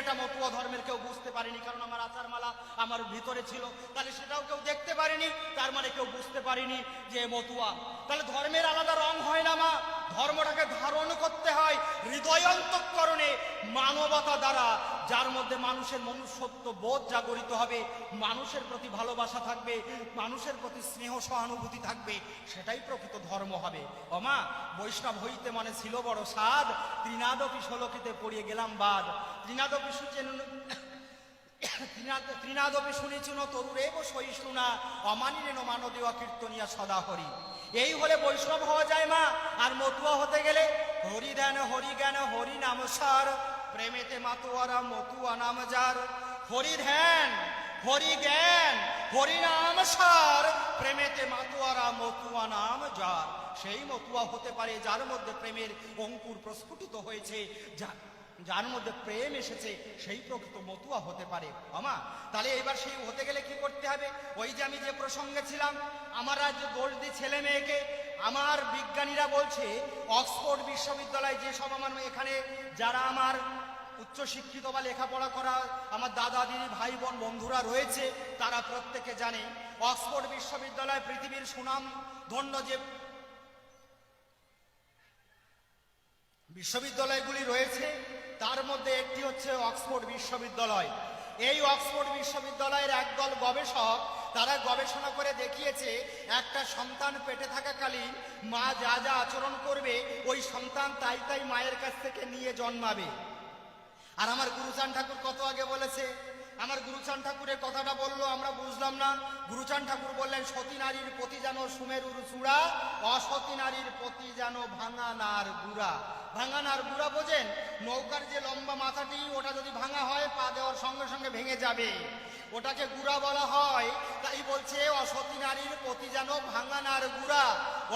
ছেলেটা মতুয়া ধর্মের কেউ বুঝতে পারেনি, কারণ আমার আচারমালা আমার ভিতরে ছিল, তাহলে সেটাও কেউ দেখতে পারেনি, তার মানে কেউ বুঝতে পারেনি যে মতুয়া। তাহলে ধর্মের আলাদা রং হয় না মা, ধর্মটাকে ধারণ করতে হয় হৃদয় অন্তঃকরণে মানবতা দ্বারা, যার মধ্যে মানুষের মনুষ্যত্ব বোধ জাগরিত হবে, মানুষের প্রতি ভালোবাসা থাকবে, মানুষের প্রতি স্নেহ সহানুভূতি থাকবে, সেটাই প্রকৃত ধর্ম হবে। ও মা, বৈষ্ণব হইতে মনে ছিল বড় সাদ, ত্রিনাদপি ষোলকিতে পড়িয়ে গেলাম বাদ। ত্রিনাদপি ত্রিনাদপি শুনেছিল তরুরেব সহিষ্ণুনা, অমানিরেন মানদেওয়া কীর্তনিয়া সদা হরি। এই হলে বৈষ্ণব হওয়া যায় মা। আর মতুয়া হতে গেলে হরি ধ্যান হরি জ্ঞান হরি নাম সার, প্রেমেতে মাতোয়ারা মতুয়া নাম যার। হরি ধ্যান হরি জ্ঞান হরি নাম সার, প্রেমেতে মাতোয়ারা মতুয়া নাম যার। সেই মতুয়া হতে পারে যার মধ্যে প্রেমের অঙ্কুর প্রস্ফুটিত হয়েছে, যার মধ্যে প্রেম এসেছে, সেই প্রকৃত মতুয়া হতে পারে। আমা, তাহলে এবার সেই হতে গেলে কি করতে হবে? ওই যে আমি যে প্রসঙ্গে ছিলাম, আমরা যে দোষ দিই ছেলে মেয়েকে, আমার বিজ্ঞানীরা বলছে অক্সফোর্ড বিশ্ববিদ্যালয় যেসব আমার এখানে যারা আমার উচ্চশিক্ষিত বা লেখাপড়া করা আমার দাদা দিদি ভাই বোন বন্ধুরা রয়েছে, তারা প্রত্যেকে জানে অক্সফোর্ড বিশ্ববিদ্যালয় পৃথিবীর সুনাম ধন্য যে বিশ্ববিদ্যালয়গুলি রয়েছে, তার মধ্যে একটি হচ্ছে অক্সফোর্ড বিশ্ববিদ্যালয়। এই অক্সফোর্ড বিশ্ববিদ্যালয়ের একদল গবেষক তারা গবেষণা করে দেখিয়েছে, একটা সন্তান পেটে থাকাকালীন মা যা যা আচরণ করবে, ওই সন্তান তাই তাই মায়ের কাছ থেকে নিয়ে জন্মাবে। আর আমার গুরুচান ঠাকুর কত আগে বলেছে, আমার গুরুচান ঠাকুরের কথাটা বললো আমরা বুঝলাম না। গুরুচান ঠাকুর বললেন, সতী নারীর পতি যেন সুমেরুর চূড়া, অসতী নারীর পতি যেন ভাঙানার গুড়া। ভাঙানার গুড়া বোঝেন? নৌকার যে লম্বা মাথাটি, ওটা যদি ভাঙা হয় পা দেওয়ার সঙ্গে সঙ্গে ভেঙে যাবে, ওটাকে গুড়া বলা হয়। তাই বলছে অসতী নারীর পতি যেন ভাঙানার গুড়া।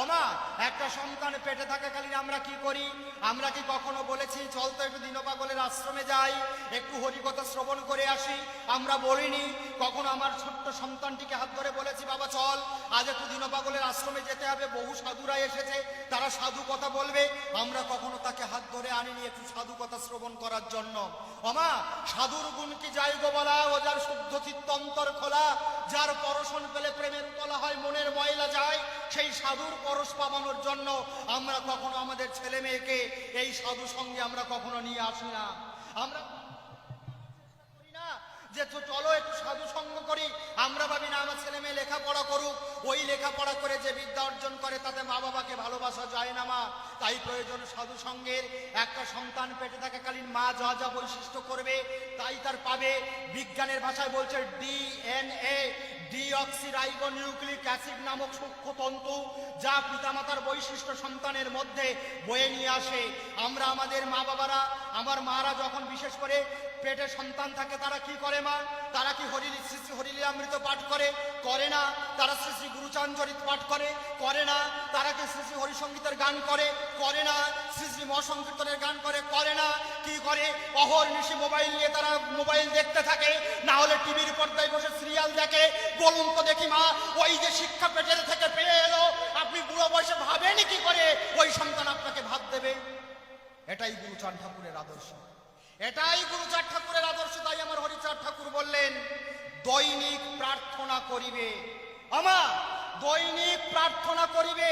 ওমা, একটা সন্তান পেটে থাকাকালীন আমরা কি করি? আমরা কি কখনো বলেছি চল তো একটু দীনপাগলের আশ্রমে যাই, একটু হরিকথা শ্রবণ করে আসি? আমরা বলিনি। কখনো আমার ছোট্ট সন্তানটিকে হাত ধরে বলেছি, বাবা চল আজ একটু দীনপাগলের আশ্রমে যেতে হবে, বহু সাধুরা এসেছে, তারা সাধু কথা বলবে। আমরা কখনো তাকে হাত ধরে আনিনি একটু সাধু কথা শ্রবণ করার জন্য। ওমা, সাধুর গুণ কি যাই গো বলা, ও যার শুদ্ধ চিত্ত অন্তর খোলা, যার পরশন পেলে প্রেমের তলা হয় মনের ময়লা যায়, সেই সাধুর পরশ পাবানোর জন্য আমরা কখনো আমাদের ছেলে মেয়েকে এই সাধু সঙ্গে আমরা কখনো নিয়ে আসি না। আমরা করি না যে চলো একটু সাধু সঙ্গ করি, আমরা ভাবি না আমার ছেলে মেয়ে লেখাপড়া করুক, ওই লেখাপড়া করে যে বিদ্যা অর্জন করে তাতে মা বাবাকে ভালোবাসা যায় না মা। তাই প্রয়োজন সাধু সঙ্গের। একটা সন্তান পেটে থাকাকালীন মা যা যা বৈশিষ্ট্য করবে তাই তার পাবে। বিজ্ঞানের ভাষায় বলছে ডিএনএ, ডিঅক্সিরাইবো নিউক্লিক অ্যাসিড নামক সূক্ষ্মতন্তু, যা পিতামাতার বৈশিষ্ট্য সন্তানের মধ্যে বয়ে নিয়ে আসে। আমরা আমাদের মা বাবারা, আমার মারা যখন বিশেষ করে পেটে সন্তান থাকে, তারা কি করে মা? তারা কি শ্রী শ্রী হরিলীলামৃত পাঠ করে? করে না। তারা শ্রী শ্রী গুরুচাঞ্চরিত পাঠ করে না। তারা কি শ্রী শ্রী হরিসঙ্গীতের গান করে না। শ্রী শ্রী মহাসংকীর্তনের গান করে না। কি করে? অহর্নিশি মোবাইল নিয়ে তারা মোবাইল দেখতে থাকে, না হলে টিভির পর্দায় বসে সিরিয়াল দেখে। বলুন তো দেখি মা, ওই যে শিক্ষা পেটের থেকে পেয়ে এলো, আপনি বুড়ো বয়সে ভাবেন কি করে ওই সন্তান আপনাকে ভাত দেবে? এটাই গুরুচাঁদ ঠাকুরের আদর্শ, এটাই গুরুচাঁদ ঠাকুরের আদর্শ। তাই আমার হরিচাঁদ ঠাকুর বললেন, দৈনিক প্রার্থনা করিবে। আমা, দৈনিক প্রার্থনা করিবে।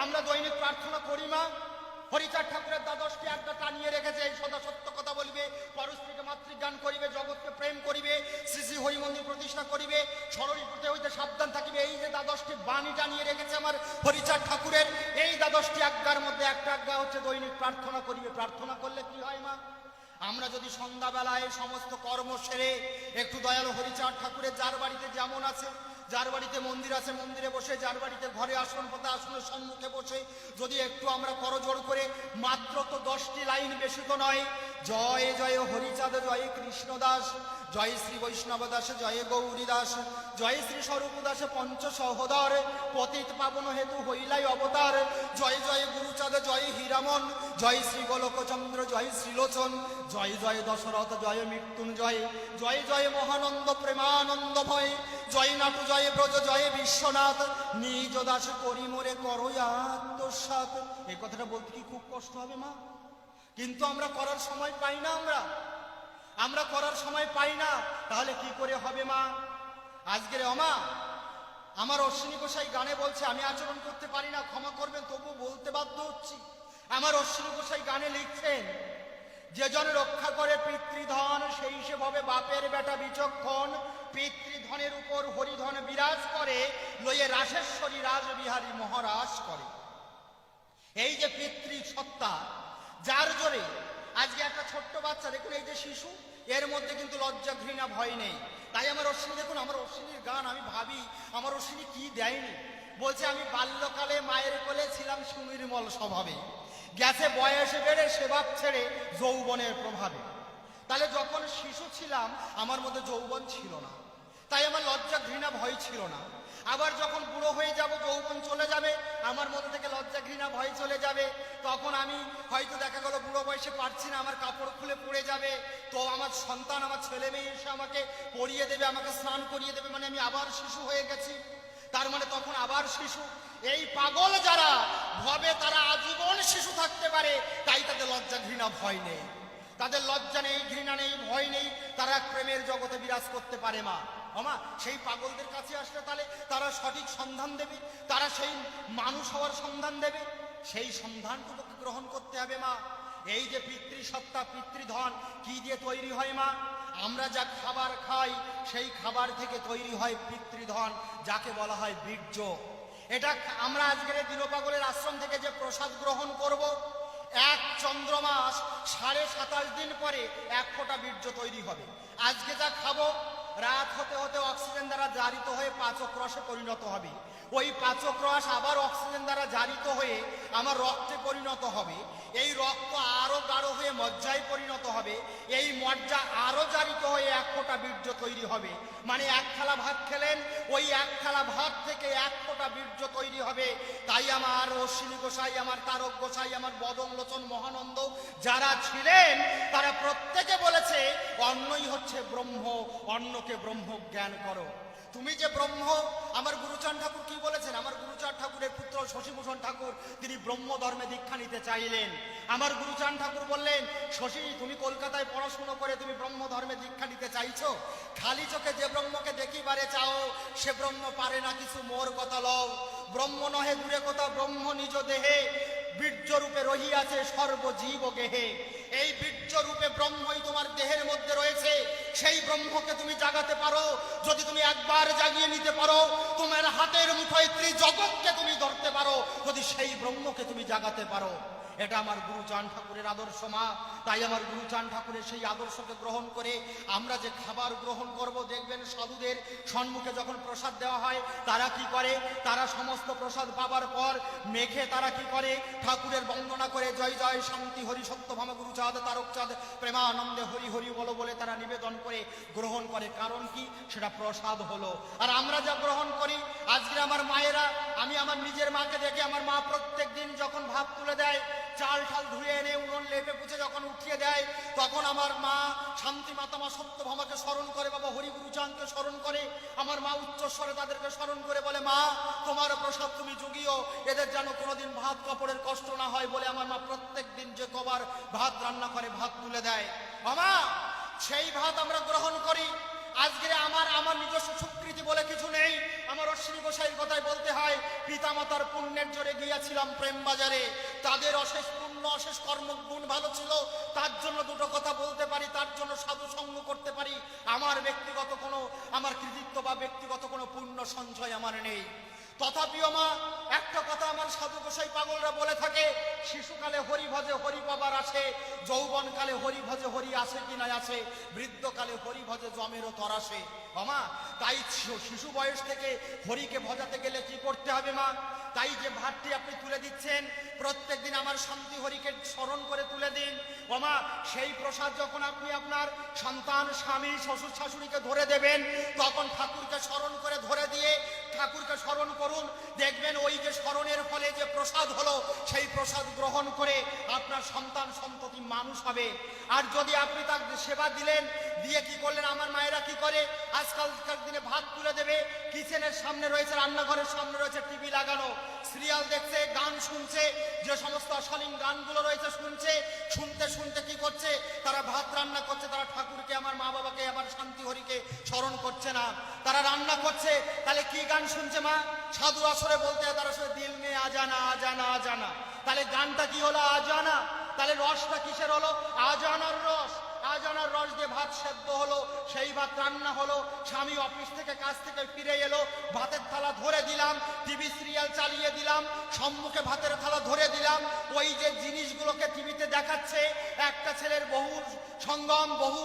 আমরা দৈনিক প্রার্থনা করি মা? হরিচাঁদ ঠাকুরের দ্বাদশটি আজ্ঞা টানিয়ে রেখেছে, সদা সত্য কথা বলিবে, পরস্ত্রীকে মাতৃজ্ঞান করিবে, জগৎকে প্রেম করিবে, শ্রী শ্রী হরিমন্দির প্রতিষ্ঠা করিবে, সরলীকৃত হইতে সাবধান থাকিবে। এই যে দ্বাদশটি বাণী টানিয়ে রেখেছে আমার হরিচাঁদ ঠাকুরের, এই দ্বাদশটি আজ্ঞার মধ্যে একটা আজ্ঞা হচ্ছে দৈনিক প্রার্থনা করিবে। প্রার্থনা করলে কি হয় মা? আমরা যদি সন্ধ্যাবেলায় সমস্ত কর্ম সেরে একটু দয়ালু হরিচাঁদ ঠাকুরের যার বাড়িতে যেমন আছে, যার বাড়িতে মন্দির আছে মন্দিরে বসে, যার বাড়িতে ঘরে আসন পাতা আসনের সম্মুখে বসে যদি একটু আমরা করজোড় করে মাত্র তো 10টি লাইন, বেশি তো নয়, জয় জয় হরিচাঁদ জয় কৃষ্ণ দাস, জয় শ্রী বৈষ্ণব দাস জয় গৌরী দাস, জয় শ্রী স্বরূপ দাস পঞ্চ সহোদর, পতিত পাবন হেতু হইলাই অবতার, জয় জয় গুরুচাঁদ জয় হীরামন, জয় শ্রী গোলকচন্দ্র জয় শ্রীলোচন, জয় জয় দশরথ জয় মৃত্যুঞ্জয়, জয় জয় মহানন্দ প্রেমানন্দ ভয়, জয় নাটু জয় ব্রজ জয় বিশ্বনাথ, নিজ দাস করি মোরে করো আত্মসাৎ। এই কথাটা বলতে কি খুব কষ্ট হবে মা? কিন্তু আমরা করার সময় পাই না। আমরা করার সময় পাই না, তাহলে কি করে হবে মা? আজকের অমা আমার অশ্বিনী গোসাই গানে বলছে, আমি আচরণ করতে পারি না, ক্ষমা করবেন, তবু বলতে বাধ্য হচ্ছি। আমার অশ্বিনী গোসাই গানে লিখছেন, যে জন রক্ষা করে পিতৃধন সেই সে হবে বাপের বেটা বিচক্ষণ, পিতৃধনের উপর হরিধন বিরাজ করে, লয়ে রাসেশ্বরী রাজবিহারী মহারাজ করে। এই যে পিতৃ সত্তা, যার জোরে আজকে একটা ছোট্ট বাচ্চা দেখুন, এই যে শিশু, এর মধ্যে কিন্তু লজ্জা ঘৃণা ভয় নেই। তাই আমার অশ্বিনী দেখুন, আমার অশ্বিনীর গান আমি ভাবি আমার অশ্বিনী কি দেয়নি। বলছে আমি বাল্যকালে মায়ের কোলে ছিলাম সুনির্মল স্বভাবে, গেছে বয়সে বেড়ে সেবাব ছেড়ে যৌবনের প্রভাবে। তাহলে যখন শিশু ছিলাম আমার মধ্যে যৌবন ছিল না, তাই আমার লজ্জা ঘৃণা ভয় ছিল না। আবার যখন বুড়ো হয়ে যাব, যৌবন চলে যাবে, আমার মধ্যে থেকে লজ্জা ঘৃণা ভয় চলে যাবে। তখন আমি হয়তো দেখা গেল বুড়ো বয়সে পারছি না, আমার কাপড় খুলে পড়ে যাবে, তো আমার সন্তান, আমার ছেলে মেয়ে এসে আমাকে পরিয়ে দেবে, আমাকে স্নান করিয়ে দেবে, মানে আমি আবার শিশু হয়ে গেছি। তার মানে তখন আবার শিশু। এই পাগল যারা ভাবে তারা আজীবন শিশু থাকতে পারে, তাই তাদের লজ্জা ঘৃণা ভয় নেই, তাদের লজ্জা নেই, ঘৃণা নেই, ভয় নেই, তারা প্রেমের জগতে বিরাজ করতে পারে মা। আমা সেই পাগলদের কাছে আসলে তাহলে তারা সঠিক সন্ধান দেবে, তারা সেই মানুষ হওয়ার সন্ধান দেবে, সেই সন্ধানটুকুকে গ্রহণ করতে হবে মা। এই যে পিতৃসত্তা পিতৃধন কি দিয়ে তৈরি হয় মা? আমরা যা খাবার খাই সেই খাবার থেকে তৈরি হয় পিতৃধন, যাকে বলা হয় বীর্য। এটা আমরা আজকের দীনপাগলের আশ্রম থেকে যে প্রসাদ গ্রহণ করব, এক চন্দ্রমাস 27.5 দিন পরে 1 ফোঁটা বীর্য তৈরি হবে। আজকে যা খাবো, রাত হতে হতে অক্সিজেন দ্বারা জারিত হয়ে পাচক রসে পরিণত হবে। ওই পাচক রস আবার অক্সিজেন দ্বারা জারিত হয়ে আমার রক্তে পরিণত হবে। এই রক্ত আরো গাঢ় হয়ে মজ্জায় পরিণত হবে। এই মজ্জা আরো জারিত হয়ে 1 ফোঁটা বীর্য তৈরি হবে। মানে 1 থালা ভাত খেলেন, ওই 1 থালা ভাত থেকে 1 ফোঁটা বীর্য তৈরি হবে। তাই আমার অশ্বিনী গোসাই, আমার তারক গোসাই, আমার বদনলোচন মহানন্দ যারা ছিলেন, তারা প্রত্যেকে বলেছে অন্নই হচ্ছে ব্রহ্ম, অন্নকে ব্রহ্ম জ্ঞান করো। তুমি যে ব্রহ্ম, আমার গুরুচাঁদ ঠাকুর কি বলেছেন? আমার গুরুচাঁদ ঠাকুরের পুত্র শশীভূষণ ঠাকুর, তিনি ব্রহ্ম ধর্মে দীক্ষা নিতে চাইলেন। আমার গুরুচাঁদ ঠাকুর বললেন, শশী তুমি কলকাতায় পড়াশুনো করে তুমি ব্রহ্ম ধর্মে দীক্ষা নিতে চাইছো, খালি চোখে যে ব্রহ্মকে দেখিবারে চাও, সে ব্রহ্ম পারে না কিছু, মোর কথা লও। ব্রহ্ম নহে দূরে কথা, ব্রহ্ম নিজ দেহে, বীর্য রূপে রহিয়াছে সর্বজীব গেহে। এই বীর্য রূপে ব্রহ্মই তোমার দেহের মধ্যে রয়েছে। সেই ব্রহ্মকে তুমি জাগাতে পারো যদি তুমি একবার জাগিয়ে নিতে পারো। তোমার হাতের মুঠোয় ত্রিজগৎকে তুমি ধরতে পারো যদি সেই ব্রহ্মকে তুমি জাগাতে পারো। এটা আমার গুরুচাঁদ ঠাকুরের আদর্শ মা। তাই আমার গুরুচাঁদ ঠাকুরের সেই আদর্শকে গ্রহণ করে আমরা যে খাবার গ্রহণ করব, দেখবেন সাধুদের সম্মুখে যখন প্রসাদ দেওয়া হয়, তারা কি করে? তারা সমস্ত প্রসাদ পাবার পর মেখে তারা কি করে? ঠাকুরের বন্দনা করে জয় জয় শান্তি হরি সত্যভাম গুরুচাঁদ তারকচাঁদ প্রেমানন্দে হরি হরি বলো বলে তারা নিবেদন করে গ্রহণ করে। কারণ কি? সেটা প্রসাদ হলো। আর আমরা যা গ্রহণ করি, আজকে আমার মায়েরা, আমি আমার নিজের মাকে দেখে, আমার মা প্রত্যেক দিন যখন ভাত তুলে দেয়, চাল ঠাল ধুয়ে এনে উনুন লেপে পুছে যখন উঠিয়ে দেয়, তখন আমার মা শান্তি মাতামা সত্যভামাকে স্মরণ করে, বাবা হরি গুরুচাঁদকে স্মরণ করে। আমার মা উচ্চস্বরে তাদেরকে স্মরণ করে বলে, মা তোমার প্রসাদ তুমি জুগিও, এদের যেন কোনোদিন ভাত কাপড়ের কষ্ট না হয় বলে আমার মা প্রত্যেক দিন যে কবার ভাত রান্না করে ভাত তুলে দেয়, মামা সেই ভাত আমরা গ্রহণ করি। আজকে আমার নিজস্ব স্বীকৃতি বলে কিছু নেই। আমার অশ্বিনী গোসাইয়ের কথাই বলতে হয়, পিতামাতার পুণ্যের জোরে গিয়েছিলাম প্রেম বাজারে, তাদের অশেষ পুণ্য অশেষ কর্মগুণ ভালো ছিল, তার জন্য দুটো কথা বলতে পারি, তার জন্য সাধু সঙ্গ করতে পারি। আমার ব্যক্তিগত কোনো আমার কৃতিত্ব বা ব্যক্তিগত কোনো পুণ্য সঞ্চয় আমার নেই। তথাপিও মা একটা কথা আমার সাধু গোসাই পাগলরা বলে থাকে, শিশুকালে হরি ভজে হরি পাবার আসে, যৌবনকালে হরি ভজে হরি আসে কি না আসে, বৃদ্ধকালে হরি ভজে জমেরও তরাসে। মা তাই শিশু বয়স থেকে হরিকে ভজাতে গেলে কি করতে হবে মা? তাই যে ভাতটি আপনি তুলে দিচ্ছেন, প্রত্যেকদিন আমার শান্তি হরিকে স্মরণ করে তুলে দিন। ওমা সেই প্রসাদ যখন আপনি আপনার সন্তান, স্বামী, শ্বশুর শাশুড়িকে ধরে দেবেন, তখন ঠাকুরকে স্মরণ করে ধরে দিয়ে ঠাকুরকে স্মরণ করুন, দেখবেন ওই যে স্মরণের ফলে যে প্রসাদ হলো সেই প্রসাদ গ্রহণ করে আপনার সন্তান সন্ততি মানুষ হবে। আর যদি আপনি তার সেবা দিলেন, দিয়ে কি করলেন, আমার মায়েরা কি করে আজকালকার দিনে ভাত তুলে দেবে, কিচেনের সামনে রয়েছে, রান্নাঘরের সামনে রয়েছে টিভি লাগানো, সিরিয়াল দেখছে, গান শুনছে, যে সমস্ত অশালীন গানগুলো রয়েছে শুনছে, শুনতে শুনতে কি করছে, তারা ভাত রান্না করছে, তারা ঠাকুরকে, আমার মা বাবাকে, আবার শান্তি হরিকে স্মরণ করছে না, তারা রান্না করছে। তাহলে কি গান শুনছে মা? সাধু আসরে বলতে তারা শুনে দিল মে আজানা আজানা আজানা। তাহলে গানটা কি হলো? আজানা। তাহলে রসটা কিসের হলো? আজানার রস। আজানার রস দিয়ে ভাত সেদ্ধ হলো, সেই ভাত রান্না হলো, স্বামী অফিস থেকে কাজ থেকে ফিরে এলো, ভাতের থালা ধরে দিলাম, টিভি সিরিয়াল চালিয়ে দিলাম, সম্মুখে ভাতের থালা ধরে দিলাম, ওই যে জিনিসগুলোকে টিভিতে দেখাচ্ছে, একটা ছেলের বহু সঙ্গম, বহু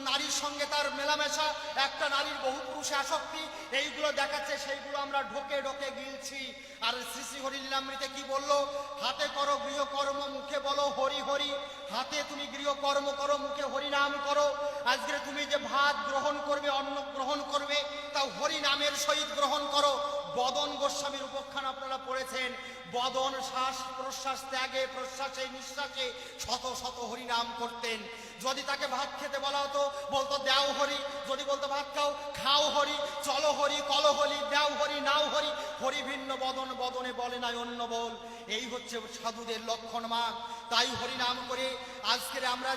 নারীর সঙ্গে তার মেলামেশা, একটা নারীর বহু পুরুষে আসক্তি, এইগুলো দেখাচ্ছে, সেইগুলো আমরা ঢোকে ঢোকে গিলছি। আর শ্রী শ্রী হরি লীলামৃতে কি বললো? হাতে করো গৃহকর্ম, মুখে বলো হরি হরি। হাতে তুমি গৃহকর্ম করো, মুখে হরি নাম করো। আজকে তুমি যে ভাত গ্রহণ করবে, অন্ন গ্রহণ করবে, তাও হরি নামের সহিত গ্রহণ করো। বদন গোস্বামীর উপাখ্যান আপনারা পড়েছেন, বদন শ্বাস প্রশ্বাস ত্যাগে, প্রশ্বাসে নিঃশ্বাসে শত শত হরি নাম করতেন। যদি তাকে ভাত খেতে বলা হতো, বলতো দেও হরি। যদি বলতো ভাত খাও, খাও হরি, চলো হরি, কলো হরি, দেও হরি, নাও হরি। হরি ভিন্ন বদন, বদনে বলে নাই অন্য বল। এই হচ্ছে সাধুদের লক্ষণ মা। তাই হরি নাম করে আজকের আমরা,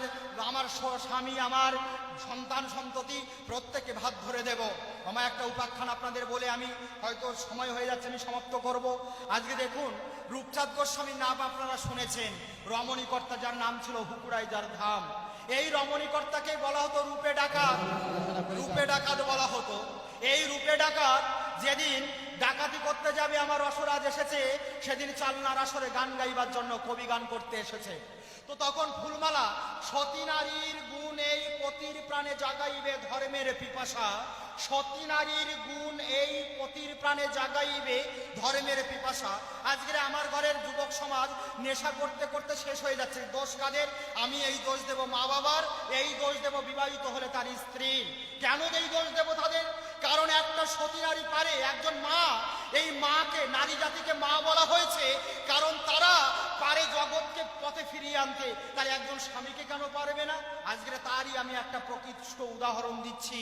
আমার স্বামী, আমার সন্তান সন্ততি প্রত্যেকে ভাত ধরে দেব। আমার একটা উপাখ্যান আপনাদের বলে আমি, হয়তো সময় হয়ে যাচ্ছে, আমি সমাপ্ত করব। আজকে দেখুন, রূপচাঁদ গোস্বামীর নাম আপনারা শুনেছেন, রমণীকর্তা, যার নাম ছিল হুকুরাই যার ধাম। এই রমণীকর্তাকে বলা হতো রূপে ডাকাত, রূপে ডাকাত বলা হতো। এই রূপে ডাকাত যেদিন ডাকাতি করতে যাবে, আমার রসরাজ এসেছে, সেদিন চালনার আসরে গান গাইবার জন্য কবি গান করতে এসেছে। তো তখন ফুলমালা, সতী নারীর গুণ এই পতির প্রাণে জাগাইবে ধর্মের পিপাসা। সতী নারীর গুণ এই পতির প্রাণে জাগাইবে ধর্মের পিপাসা। আজকে আমার ঘরের যুবক সমাজ নেশা করতে করতে শেষ হয়ে যাচ্ছে। দোষ কাদের? আমি এই দোষ দেব মা বাবার, এই দোষ দেব বিবাহিত হলে তার স্ত্রীর। কেন এই দোষ দেব তাদের? কারণ একটা সতী নারী পারে, একজন মা, এই মাকে, নারী জাতিকে মা বলা হয়েছে কারণ তারা পারে জগৎকে পথে ফিরিয়ে আনতে। তাই একজন স্বামীকে কেন পারবে না? আজকে তারই আমি একটা প্রকৃষ্ট উদাহরণ দিচ্ছি।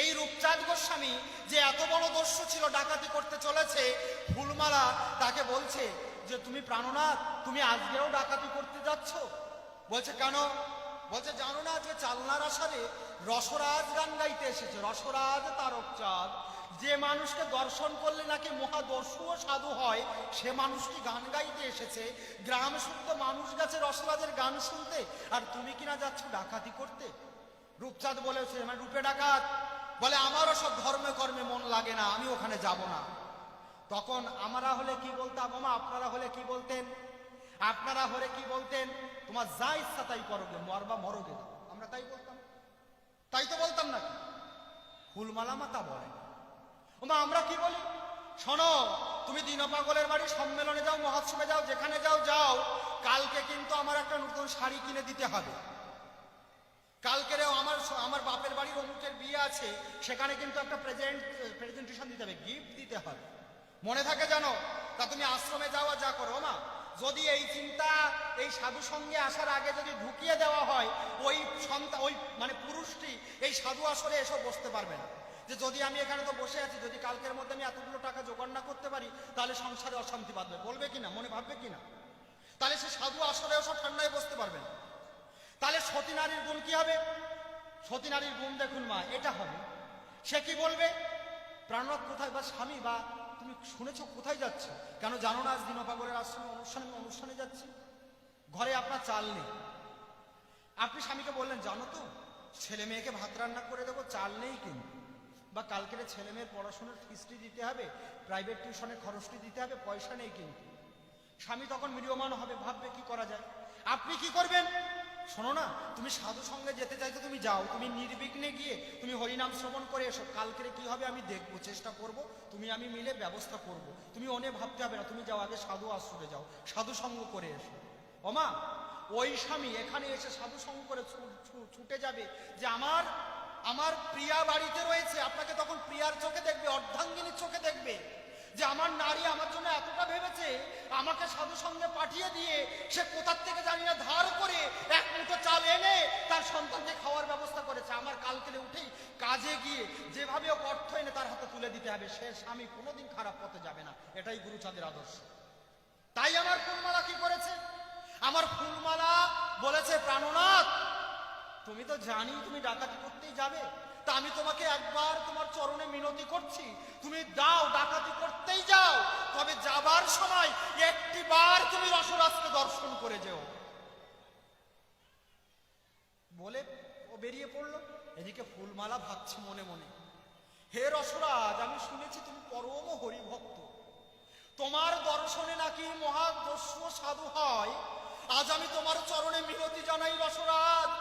এই রূপচাঁদ গোস্বামী যে এত বড় দস্যু ছিল, ডাকাতি করতে চলেছে, ফুলমালা তাকে বলছে যে তুমি প্রাণনাথ, তুমি আজকেও ডাকাতি করতে যাচ্ছ? বলছে কেন? বলছে জানো না আজকে চালনার আসরে রসরাজ গান গাইতে এসেছে, রসরাজ তারকচাঁদ। যে মানুষকে দর্শন করলে নাকি মহাদস্যু ও সাধু হয়, সে মানুষটি গান গাইতে এসেছে। গ্রাম শুদ্ধ মানুষ গেছে রসরাজের গান শুনতে, আর তুমি কিনা যাচ্ছ ডাকাতি করতে। রূপচাঁদ বলেছে, মানে রূপে ডাকাত বলে, আমারও সব ধর্মে কর্মে মন লাগে না, আমি ওখানে যাব না। তখন আমরা হলে কি বলতাম? মামা আপনারা হলে কি বলতেন? আপনারা হলে কি বলতেন? তোমার যা ইচ্ছা তাই করোগে, মরবা মরোগে। আমরা তাই বলতাম, তাই তো বলতাম নাকি? ফুলমালা মাতা বলে, ওমা আমরা কি বলি? শোনো, তুমি দীনপাগলের বাড়ি সম্মেলনে যাও, মহোৎসবে যাও, যেখানে যাও যাও, কালকে কিন্তু আমার একটা নতুন শাড়ি কিনে দিতে হবে। কালকেরেও আমার বাপের বাড়ির অমুকের বিয়ে আছে, সেখানে কিন্তু একটা প্রেজেন্টেশন দিতে হবে, গিফট দিতে হবে। মনে থাকে জানো? তা তুমি আশ্রমে যাওয়া যা করো মা, যদি এই চিন্তা এই সাধু সঙ্গে আসার আগে যদি ঢুকিয়ে দেওয়া হয়, ওই সন্তান, ওই মানে পুরুষটি এই সাধু আসরে এসে বসতে পারবে না। যে যদি আমি এখানে তো বসে আছি, যদি কালকের মধ্যে আমি এতগুলো টাকা জোগাড় না করতে পারি, তাহলে সংসারে অশান্তি বাঁধবে, বলবে কিনা, মনে ভাববে কিনা? তাহলে সে সাধু আসরেও সব ঠান্ডায় বসতে পারবে না। তাহলে সতী নারীর গুণ কি হবে? সতী নারীর গুণ দেখুন মা, এটা হবে, সে কি বলবে? প্রাণনাথ কোথায়, বা স্বামী, বা তুমি শুনেছো কোথায় যাচ্ছ? কেন জানো না আজ দীনপাগলের আশ্রমে অনুষ্ঠানে যাচ্ছি, ঘরে আপনার চাল নেই। আপনি স্বামীকে বললেন, জানো তো ছেলে মেয়েকে ভাত রান্না করে দেবো, চাল নেই কিন্তু, বা কালকের ছেলে মেয়ের পড়াশোনার ফিসটি দিতে হবে, প্রাইভেট টিউশনের খরচটি দিতে হবে, পয়সা নেই কিন্তু। স্বামী তখন মিডিয়মান হবে, ভাববে কি করা যায়। আপনি কি করবেন? শোনো না, তুমি সাধু সঙ্গে যেতে চাইছো, তুমি যাও, তুমি নির্বিঘ্নে গিয়ে তুমি হরিনাম শ্রবণ করে এসো। কালকের কি হবে আমি দেখবো, চেষ্টা করব, তুমি আমি মিলে ব্যবস্থা করব। তুমি অনেক ভাবতে হবে না, তুমি যাও, আগে সাধু আশ্রমে যাও, সাধু সঙ্গ করে এসো। ওমা, ওই স্বামী এখানে এসে সাধু সঙ্গ করে ছুটে যাবে যে আমার আমার প্রিয়া বাড়িতে রয়েছে, আপনাকে তখন প্রিয়ার চোখে দেখবে, অর্ধাঙ্গিনীর চোখে দেখবে যে আমার নারী আমার জন্য এতটা ভেবেছে, আমাকে সাধু সঙ্গে পাঠিয়ে দিয়ে সে কোথার থেকে জানি না ধার করে এক মুঠো চাল এনে তার সন্তানকে খাওয়ার ব্যবস্থা করেছে। আমার কালকে উঠেই কাজে গিয়ে যেভাবে ও অর্থ এনে তার হাতে তুলে দিতে হবে, সে স্বামী কোনোদিন খারাপ পথে যাবে না। এটাই গুরুচাঁদের আদর্শ। তাই আমার ফুলমালা কি করেছে? আমার ফুলমালা বলেছে, প্রাণনাথ তুমি তো জানি তুমি ডাকাতি করতেই যাবে, তা আমি তোমাকে একবার তোমার চরণে মিনতি করছি, তুমি দাও, ডাকাতি করতেই যাও, তবে যাবার সময় একটি বার তুমি রসরাজকে দর্শন করে যেও। বলে ও বেরিয়ে পড়লো। এদিকে ফুলমালা ভাবছে মনে মনে, হে রসরাজ, আমি শুনেছি তুমি পরম হরিভক্ত, তোমার দর্শনে নাকি মহাদস্যু সাধু হয়। আজ আমি তোমার চরণে মিনতি জানাই রসরাজ,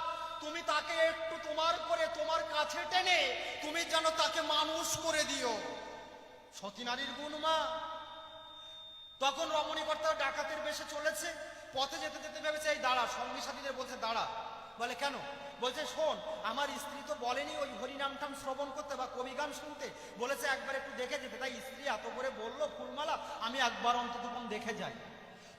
তুমি তাকে একটু তোমার করে তোমার কাছে টেনে তুমি যেন তাকে মানুষ করে দিও। সতী নারীর গুণ মা। তখন রমণীকর্তা ডাকাতের বেশে চলেছে, পথে যেতে যেতে ভেবেছে এই দাঁড়া, সঙ্গী সাথীদের বলছে দাঁড়া। বলে কেন? বলছে শোন, আমার স্ত্রী তো বলেনি ওই হরিনাম টাম শ্রবণ করতে বা কবি গান শুনতে, বলেছে একবার একটু দেখে যেতে, তাই স্ত্রী এত করে বললো ফুলমালা, আমি একবার অন্তত দেখে যাই।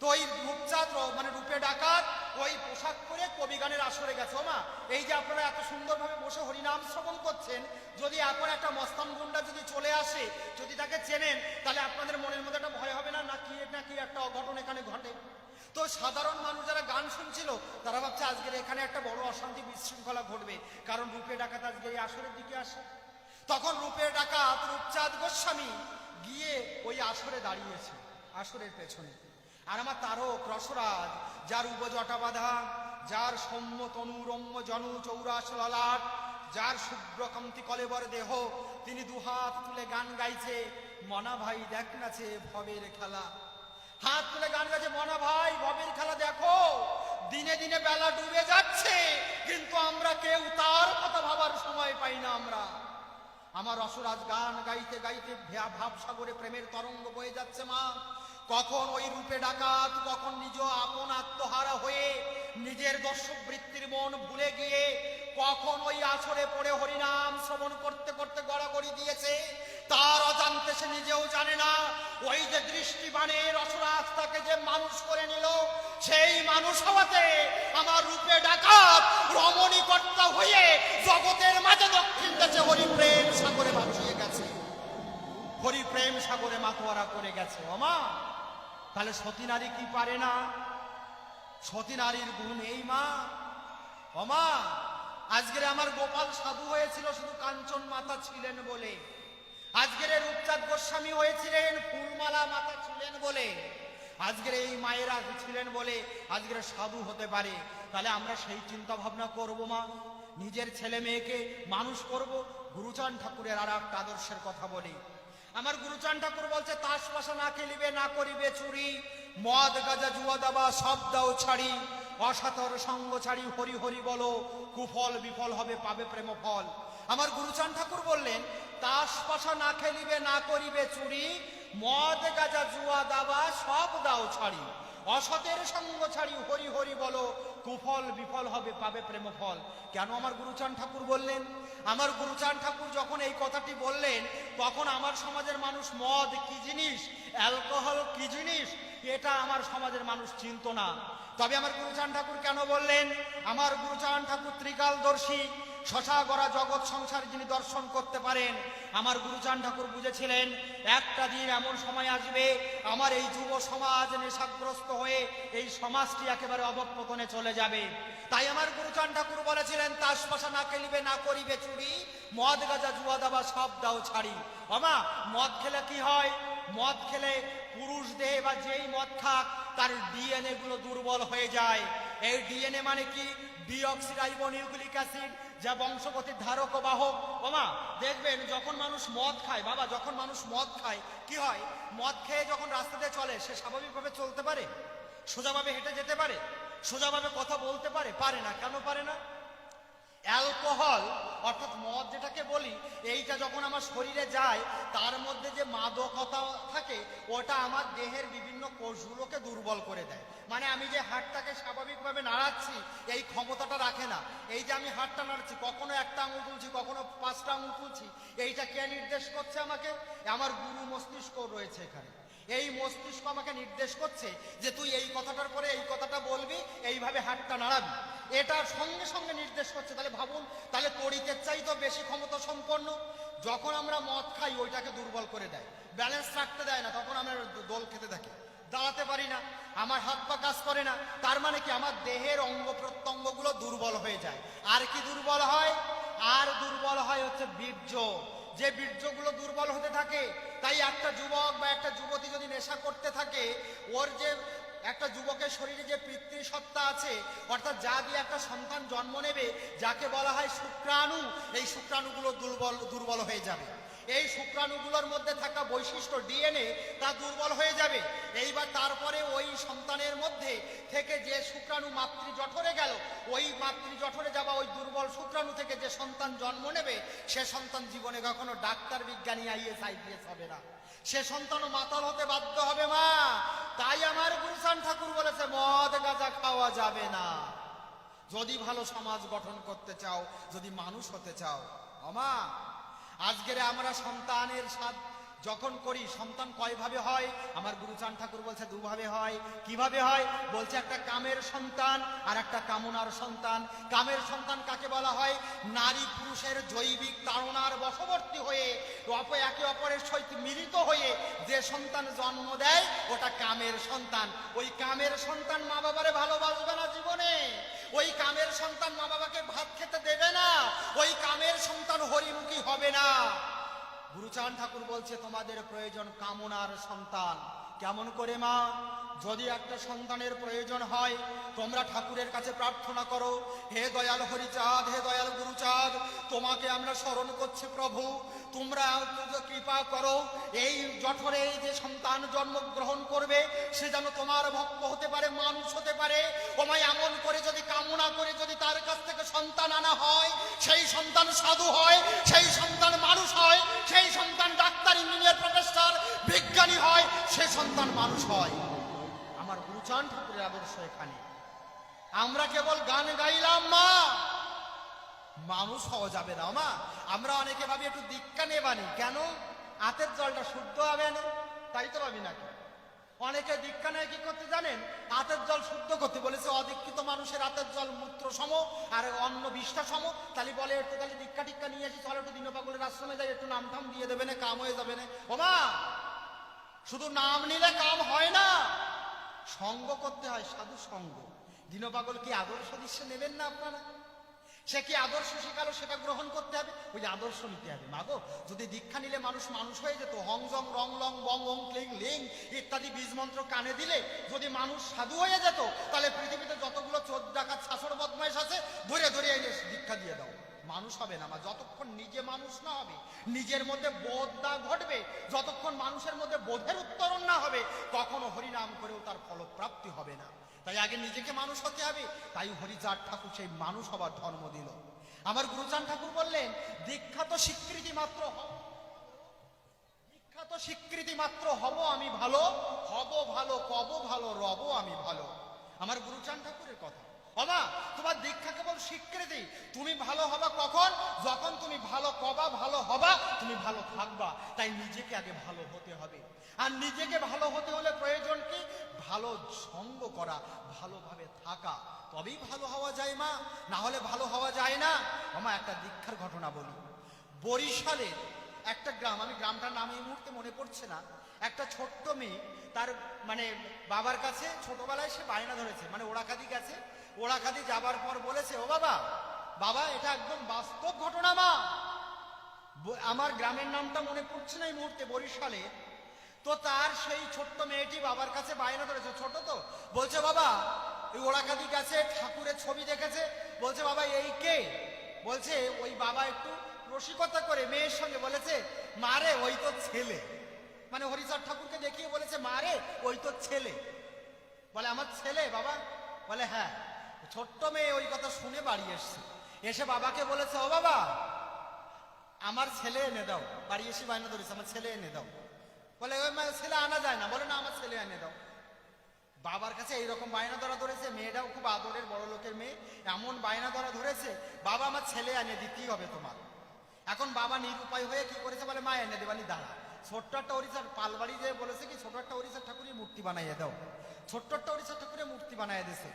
তো ওই রূপচাঁদ মানে রূপে ডাকাত ওই পোশাক পরে কবি গানের আসরে গেছে। মা, এই যে আপনারা এত সুন্দরভাবে বসে হরিনাম শ্রবণ করছেন, যদি এখন একটা মস্তান গুন্ডা যদি চলে আসে, যদি তাকে চেনেন, তাহলে আপনাদের মনের মধ্যে একটা ভয় হবে না, না কি একটা অঘটন এখানে ঘটে? তো সাধারণ মানুষ যারা গান শুনছিল তারা ভাবছে আজকের এখানে একটা বড় অশান্তি বিশৃঙ্খলা ঘটবে, কারণ রূপে ডাকাত আজকে এই আসরের দিকে আসে। তখন রূপে ডাকাত রূপচাঁদ গোস্বামী গিয়ে ওই আসরে দাঁড়িয়েছে, আসরের পেছনে। আর আমার তারক রসরাজ, যার উপজটা বাঁধা, যার সৌম্য তনু রম্য জনু চৌরাশ ললাট, যার শুভ্রকান্তি কলেবর দেহ, তিনি দুহাত তুলে গান গাইছে, মনা ভাই দেখ নাছে ভবের খেলা। হাত তুলে গান গাইছে, মনা ভাই ভবের খেলা দেখো, দিনে দিনে বেলা ডুবে যাচ্ছে, কিন্তু আমরা কেউ তার কথা ভাবার সময় পাই না। আমার রসরাজ গান গাইতে গাইতে ভাবসাগরে প্রেমের তরঙ্গ বয়ে যাচ্ছে। মা, কখন ওই রূপে ডাকাত, কখন নিজ আপন আত্মহারা হয়ে নিজের দর্শক বৃত্তির মন ভুলে গিয়ে কখন ওই আসরে পড়ে হরিনাম শ্রবণ করতে করতে গড়াগড়ি দিয়েছে, তার অজান্তে সে নিজেও জানে না। ওই যে দৃষ্টিবাণে রসরাজ তাকে যে মানুষ করে নিল, সেই মানুষ হওয়াতে আমার রূপে ডাকাত রমণীকর্তা হয়ে জগতের মাঝে দক্ষিণ দেশে হরিপ্রেম সাগরে ভাসিয়ে গেছে, হরিপ্রেম সাগরে মাতোয়ারা করে গেছে। ওমা, তাহলে সতী নারী কি পারে না? সতী নারীর গুণ এই মা। ওমা, আজকের আমার গোপাল সাধু হয়েছিল শুধু কাঞ্চন মাতা ছিলেন বলে, আজকের রূপচাঁদ গোস্বামী হয়েছিলেন ফুলমালা মাতা ছিলেন বলে, আজকের এই মায়েরা ছিলেন বলে আজকের সাধু হতে পারে। তাহলে আমরা সেই চিন্তা ভাবনা করব মা, নিজের ছেলে মেয়েকে মানুষ করব। গুরুচাঁদ ঠাকুরের আর একটা আদর্শের কথা বলি। আমার গুরুচাঁদ ঠাকুর বলছে, তাস পাশা না খেলিবে, না করিবে চুরি, মদ গাজা জুয়া দাবা সব দাও ছাড়ি, অসাতর সঙ্গ ছাড়ি হরি হরি বলো, কুফল বিফল হবে পাবে প্রেম ফল। আমার গুরুচাঁদ ঠাকুর বললেন, তাস পাশা না খেলিবে, না করিবে চুরি, মদ গাজা জুয়া দাবা সব দাও ছাড়ি, অসতের সঙ্গ ছাড়ি হরি হরি বলো, কুফল বিফল হবে পাবে প্রেম ফল। কেন আমার গুরুচাঁদ ঠাকুর বললেন? আমার গুরুচাঁদ ঠাকুর যখন এই কথাটি বললেন, তখন আমার সমাজের মানুষ মদ কি জিনিস, অ্যালকোহল কি জিনিস, এটা আমার সমাজের মানুষ চিনত না। তবে আমার গুরুচাঁদ ঠাকুর কেন বললেন? আমার গুরুচাঁদ ঠাকুর ত্রিকালদর্শী, শশা গড়া জগৎ সংসার যিনি দর্শন করতে পারেন। আমার গুরুচাঁদ ঠাকুর বুঝেছিলেন একটা দিন এমন সময় আসবে, আমার এই যুব সমাজ নেশাগ্রস্ত হয়ে এই সমাজটি একেবারে অবপতনে চলে যাবে। তাই আমার গুরুচাঁদ ঠাকুর বলেছিলেন, তাস পাশা না খেলিবে, না করিবে চুরি, মদ গাজা জুয়া দাবা সব দাও ছাড়ি। আমা, মদ খেলে কি হয়? মদ খেলে পুরুষ দেহে বা যেই মদ খাক তার ডিএনএ গুলো দুর্বল হয়ে যায়। এই ডিএনএ মানে কি? ডিঅক্সিরাইবোনিউক্লিক অ্যাসিড, যা বংশগতির ধারক ও বাহক। ওমা, দেখবেন যখন মানুষ মদ খায়, বাবা যখন মানুষ মদ খায় কি হয়? মদ খেয়ে যখন রাস্তাতে চলে, সে স্বাভাবিকভাবে চলতে পারে? সোজাভাবে হেঁটে যেতে পারে? সোজাভাবে কথা বলতে পারে? পারে না। কেন পারে না? অ্যালকোহল অর্থাৎ মদ যেটাকে বলি, এইটা যখন আমার শরীরে যায় তার মধ্যে যে মাদকতা থাকে ওটা আমার দেহের বিভিন্ন কোষগুলোকে দুর্বল করে দেয়। মানে আমি যে হাতটাকে স্বাভাবিকভাবে নাড়াচ্ছি এই ক্ষমতাটা রাখে না। এই যে আমি হাতটা নাড়াচ্ছি, কখনো একটা আঙুল তুলছি, কখনো 5টা আঙুল তুলছি, এইটা কে নির্দেশ করছে আমাকে? আমার গুরু মস্তিষ্ক রয়েছে এখানে। এই মস্তিষ্ক আমাকে নির্দেশ করছে যে তুই এই কথাটার পরে এই কথাটা বলবি, এইভাবে হাতটা নাড়াবি, এটার সঙ্গে সঙ্গে নির্দেশ করছে। তাহলে ভাবুন, তাহলে তড়িতের চাইতো বেশি ক্ষমতা সম্পন্ন। যখন আমরা মদ খাই ওইটাকে দুর্বল করে দেয়, ব্যালেন্স রাখতে দেয় না, তখন আমরা দোল খেতে থাকি, দাঁড়াতে পারি না, আমার হাত পা কাজ করে না। তার মানে কি আমার দেহের অঙ্গ প্রত্যঙ্গগুলো দুর্বল হয়ে যায়। আর কি দুর্বল হয়? আর দুর্বল হয় হচ্ছে বীর্য। যে বীর্যগুলো দুর্বল হতে থাকে, তাই একটা যুবক বা একটা যুবতী যদি নেশা করতে থাকে, ওর যে একটা যুবকের শরীরে যে পিতৃসত্তা আছে, অর্থাৎ যা দিয়ে একটা সন্তান জন্ম নেবে, যাকে বলা হয় শুক্রাণু, এই শুক্রাণুগুলো দুর্বল হয়ে যাবে। এই শুক্রাণুগুলোর মধ্যে থাকা বৈশিষ্ট্য ডিএনএ তা দুর্বল হয়ে যাবে। এইবার তারপরে ওই সন্তানের মধ্যে থেকে যে শুক্রাণু মাতৃজঠরে গেল, ওই মাতৃজঠরে যাওয়া ওই দুর্বল শুক্রাণু থেকে যে সন্তান জন্ম নেবে, সে সন্তান জীবনে কখনো ডাক্তার, বিজ্ঞানী, আইএস, আইপিএস হবে না। সে সন্তানও মাতাল হতে বাধ্য হবে মা। তাই আমার গুরুচাঁদ ঠাকুর বলেছে মদ গাঁজা খাওয়া যাবে না যদি ভালো সমাজ গঠন করতে চাও, যদি মানুষ হতে চাও। আমা আজকের আমরা সন্তানের স্বাদ যখন করি, সন্তান কয়ভাবে হয়? আমার গুরুচাঁদ ঠাকুর বলছে দুভাবে হয়। কিভাবে হয়? বলছে একটা কামের সন্তান আর একটা কামনার সন্তান। কামের সন্তান কাকে বলা হয়? নারী পুরুষের জৈবিক তাড়নার বশবর্তী হয়ে একে অপরের সহিত মিলিত হয়ে যে সন্তান জন্ম দেয় ওটা কামের সন্তান। ওই কামের সন্তান মা বাবারে ভালোবাসবে না জীবনে। ওই কামের সন্তান মা বাবাকে ভাত খেতে দেবে না। ওই কামের সন্তান হরিমুখী হবে না। গুরুচাঁদ ঠাকুর বলছে তোমাদের প্রয়োজন কামনার সন্তান। কেমন করে মা? যদি একটা সন্তানের প্রয়োজন হয়, তোমরা ঠাকুরের কাছে প্রার্থনা করো, হে দয়াল হরিচাঁদ, হে দয়াল গুরুচাঁদ, তোমাকে আমরা স্মরণ করছি প্রভু, তোমরা কৃপা করো এই জঠরে যে সন্তান জন্মগ্রহণ করবে সে যেন তোমার ভক্ত হতে পারে, মানুষ হতে পারে। ওমায় এমন করে যদি কামনা করে যদি তার কাছ থেকে সন্তান আনা হয়, সেই সন্তান সাধু হয়, সেই সন্তান মানুষ হয়, সেই সন্তান ডাক্তার, ইঞ্জিনিয়ার, প্রফেসর, বিজ্ঞানী হয়, সে সন্তান মানুষ হয়। আমার গুরুচাঁদ ঠাকুরের আদর্শ এখানে। আমরা কেবল গান গাইলাম মা, মানুষ হওয়া যাবে না মা। আমরা অনেকে ভাবি একটু দীক্ষা নেবানি, কেন? হাতের জলটা শুদ্ধ হবে না, তাই তো ভাবি নাকি? অনেকে দীক্ষা নেয় কি করতে জানেন? হাতের জল শুদ্ধ করতে। বলেছে অদীক্ষিত মানুষের হাতের জল মূত্র সম আর অন্ন বিষ্ঠা সম। তাহলে বলে একটু তাহলে দীক্ষা টিক্ষা নিয়ে আসি, চলো একটু দীনপাগলের আশ্রমে যাই, একটু নাম টাম দিয়ে দেবে না, কাম হয়ে যাবে না। ও মা, শুধু নাম নিলে কাম হয় না, সঙ্গ করতে হয়, সাধু সঙ্গ। দীনপাগল কি আদর্শ দৃশ্যে নেবেন না আপনারা? সে কি আদর্শ শেখালো, সেটা গ্রহণ করতে হবে, ওই আদর্শ নিতে হবে। মাগো, যদি দীক্ষা নিলে মানুষ মানুষ হয়ে যেত, হং জং রং লং বং ওং ক্লিং লিং ইত্যাদি বীজ মন্ত্র কানে দিলে যদি মানুষ সাধু হয়ে যেত, তাহলে পৃথিবীতে যতগুলো চোর ডাকাত শাসন বদমাইশ আছে ধরে ধরে এনে দীক্ষা দিয়ে দাও, মানুষ হবে না মা। যতক্ষণ নিজে মানুষ না হবে, নিজের মধ্যে বোধ না ঘটবে, যতক্ষণ মানুষের মধ্যে বোধের উত্তরণ না হবে, কখনো হরিনাম করেও তার ফলপ্রাপ্তি হবে না। তাই আগে নিজেকে মানুষ হতে হবে। তাই হরিচাঁদ ঠাকুর সেই মানুষ হবার ধর্ম দিল। আমার গুরুচাঁদ ঠাকুর বললেন দীক্ষা তো স্বীকৃতি মাত্র, দীক্ষা তো স্বীকৃতি মাত্র, হব আমি ভালো, হব ভালো, কব ভালো, রব আমি ভালো। আমার গুরুচাঁদ ঠাকুরের কথা। বাবা, তোমার দীক্ষা কেবল স্বীকৃতি। তুমি ভালো হবা কখন? যখন তুমি ভালো কবা, ভালো হবা, তুমি ভালো থাকবা। তাই নিজেকে আগে ভালো হতে হবে। আর নিজেকে ভালো হতে হলে প্রয়োজন কি? ভালো সঙ্গ করা, ভালোভাবে থাকা, তবেই ভালো হওয়া যায় মা, না হলে ভালো হওয়া যায় না। মামা একটা দীক্ষার ঘটনা বলি। বরিশালের একটা গ্রাম, আমি গ্রামটার নাম এই মুহূর্তে মনে পড়ছে না, একটা ছোট্ট মেয়ে তার মানে বাবার কাছে ছোটবেলায় সে বায়না ধরেছে, মানে ওড়াখাদি গেছে। ওড়াখাদি যাবার পর বলেছে, ও বাবা, বাবা এটা একদম বাস্তব ঘটনা মা। আমার গ্রামের নামটা মনে পড়ছে না এই মুহূর্তে, বরিশালে। তো তার সেই ছোট্ট মেয়েটি বাবার কাছে বায়না ধরেছে, ছোট তো, বলছে বাবা ওই ওড়াখাদি গেছে, ঠাকুরের ছবি দেখেছে, বলছে বাবা এই কে? বলছে ওই বাবা একটু রসিকতা করে মেয়ের সঙ্গে বলেছে, মারে ওই তো ছেলে। মানে হরিচাঁদ ঠাকুরকে দেখিয়ে বলেছে, মারে ওই তো ছেলে। বলে আমার ছেলে বাবা? বলে হ্যাঁ। ছোট্ট মেয়ে ওই কথা শুনে বাড়ি এসছে। এসে বাবাকে বলেছে, ও বাবা আমার ছেলে এনে দাও। বাড়ি এসে বায়না ধরেছে, আমার ছেলে এনে দাও। বলে ওই ছেলে আনা যায় না। বলে না, আমার ছেলে এনে দাও। বাবার কাছে এইরকম বায়না ধরা ধরেছে, মেয়েটাও খুব আদরের বড় লোকের মেয়ে, এমন বায়না ধরা ধরেছে, বাবা আমার ছেলে এনে দিতেই হবে তোমার। এখন বাবা নিরুপায় হয়ে কি করেছে, বলে মা এনে দেবালি দাঁড়া। ছোট্ট একটা ওড়িশার পালবাড়ি যে বলেছে কি, ছোট একটা ওড়িশার ঠাকুরের মূর্তি বানাইয়ে দাও। ছোট্ট একটা ওড়িশার ঠাকুরের মূর্তি বানাইয়ে দিছে।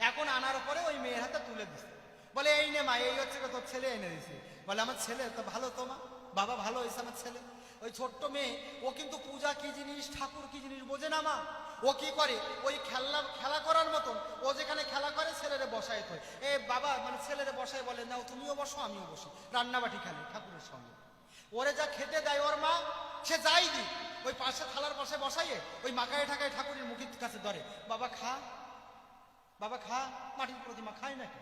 এখন আনার পরে ওই মেয়ের হাতে তুলে দিছে। বলে এই নে মা, এই হচ্ছে তোর ছেলে এনে দিছে। বলে আমার ছেলে তো ভালো, তো মা বাবা ভালো হয়েছে আমার ছেলে। ওই ছোট্ট মেয়ে, ও কিন্তু পূজা কি জিনিস, ঠাকুর কি জিনিস বোঝে না মা। ও কি করে, ওই খেলা করার মতন ও যেখানে খেলা করে ছেলেরে বসায় তো এ বাবা মানে ছেলেরে বসায়, বলে নাও তুমিও বসো আমিও বসি, রান্নাবাটি খেলে ঠাকুরের সঙ্গে। ওরে যা খেতে দেয় ওর মা, সে যাই দি ওই পাশে থালার পাশে বসাইয়ে ওই মাকায় ঠাকায় ঠাকুরের মুখের কাছে ধরে, বাবা খা, বাবা খা। মাটির প্রতিমা খায় নাকি,